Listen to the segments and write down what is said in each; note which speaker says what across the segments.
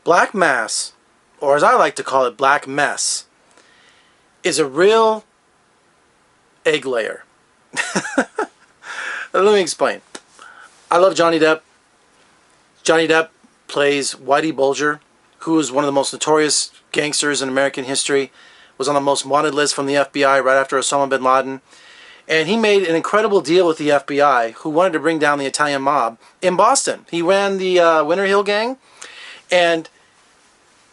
Speaker 1: Black Mass, or as I like to call it, Black Mess, is a real egg layer. Let me explain. I love Johnny Depp. Johnny Depp plays Whitey Bulger, who is one of the most notorious gangsters in American history, was on the most wanted list from the FBI right after Osama bin Laden. And he made an incredible deal with the FBI, who wanted to bring down the Italian mob in Boston. He ran the Winter Hill Gang, and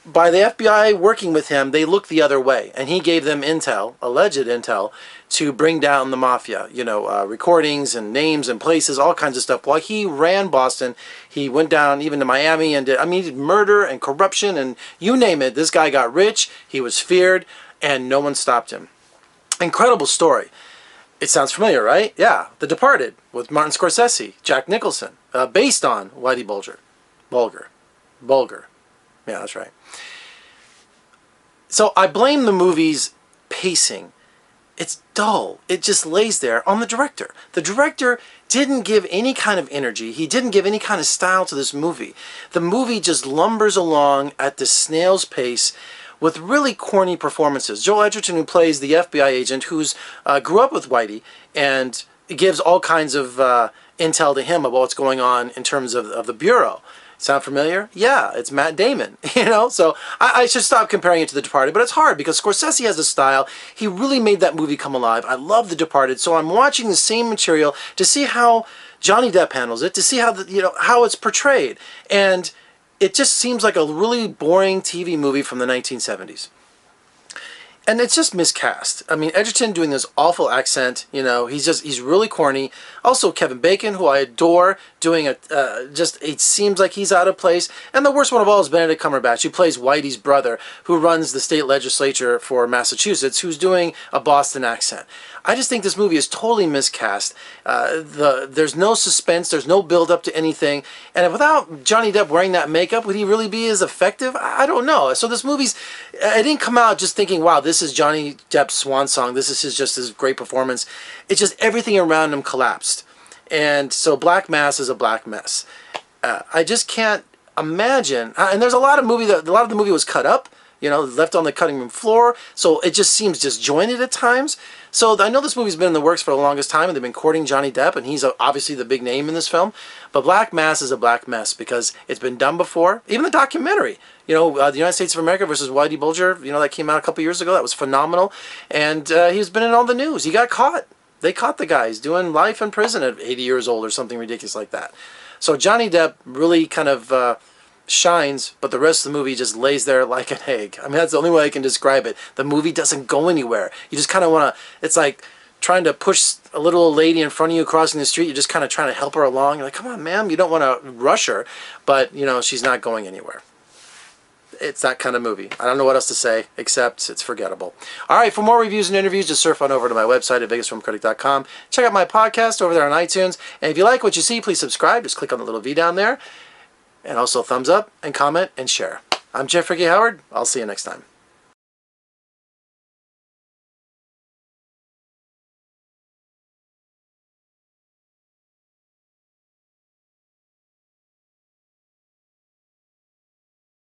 Speaker 1: by the FBI working with him, they looked the other way, and he gave them intel, alleged intel, to bring down the mafia. You know, recordings and names and places, all kinds of stuff. While he ran Boston, he went down even to Miami and did, I mean, he did murder and corruption and you name it. This guy got rich, he was feared, and no one stopped him. Incredible story. It sounds familiar, right? Yeah, The Departed with Martin Scorsese, Jack Nicholson, based on Whitey Bulger. Bulger. Yeah, that's right. So I blame the movie's pacing. It's dull. It just lays there on the director. The director didn't give any kind of energy. He didn't give any kind of style to this movie. The movie just lumbers along at the snail's pace with really corny performances. Joel Edgerton, who plays the FBI agent, who's grew up with Whitey, and gives all kinds of intel to him about what's going on in terms of the Bureau. Sound familiar? Yeah, it's Matt Damon, you know? So I should stop comparing it to The Departed, but it's hard because Scorsese has a style. He really made that movie come alive. I love The Departed, so I'm watching the same material to see how Johnny Depp handles it, to see how how it's portrayed. And it just seems like a really boring TV movie from the 1970s. And it's just miscast. I mean, Edgerton doing this awful accent, you know, he's really corny. Also, Kevin Bacon, who I adore, doing it seems like he's out of place. And the worst one of all is Benedict Cumberbatch, who plays Whitey's brother, who runs the state legislature for Massachusetts, who's doing a Boston accent. I just think this movie is totally miscast. There's no suspense, there's no build up to anything. And without Johnny Depp wearing that makeup, would he really be as effective? I don't know. So this movie's, I didn't come out just thinking, wow, this is Johnny Depp's swan song. This is just his great performance. It's just everything around him collapsed. And so Black Mass is a black mess. I just can't imagine. And there's a lot of the movie was cut up, you know, left on the cutting room floor. So it just seems disjointed at times. So I know this movie's been in the works for the longest time, and they've been courting Johnny Depp, and he's obviously the big name in this film. But Black Mass is a black mess because it's been done before. Even the documentary, you know, the United States of America versus Whitey Bulger, you know, that came out a couple years ago. That was phenomenal. And he's been in all the news. He got caught. They caught the guy. He's doing life in prison at 80 years old or something ridiculous like that. So Johnny Depp really kind of shines, but the rest of the movie just lays there like an egg. I mean, that's the only way I can describe it. The movie doesn't go anywhere. You just kind of want to, it's like trying to push a little old lady in front of you crossing the street. You're just kind of trying to help her along. You're like, come on, ma'am. You don't want to rush her, but, you know, she's not going anywhere. It's that kind of movie. I don't know what else to say, except it's forgettable. All right, for more reviews and interviews, just surf on over to my website at vegasfilmcritic.com. Check out my podcast over there on iTunes. And if you like what you see, please subscribe. Just click on the little V down there. And also thumbs up and comment and share. I'm Jeffrey K. Howard. I'll see you next time.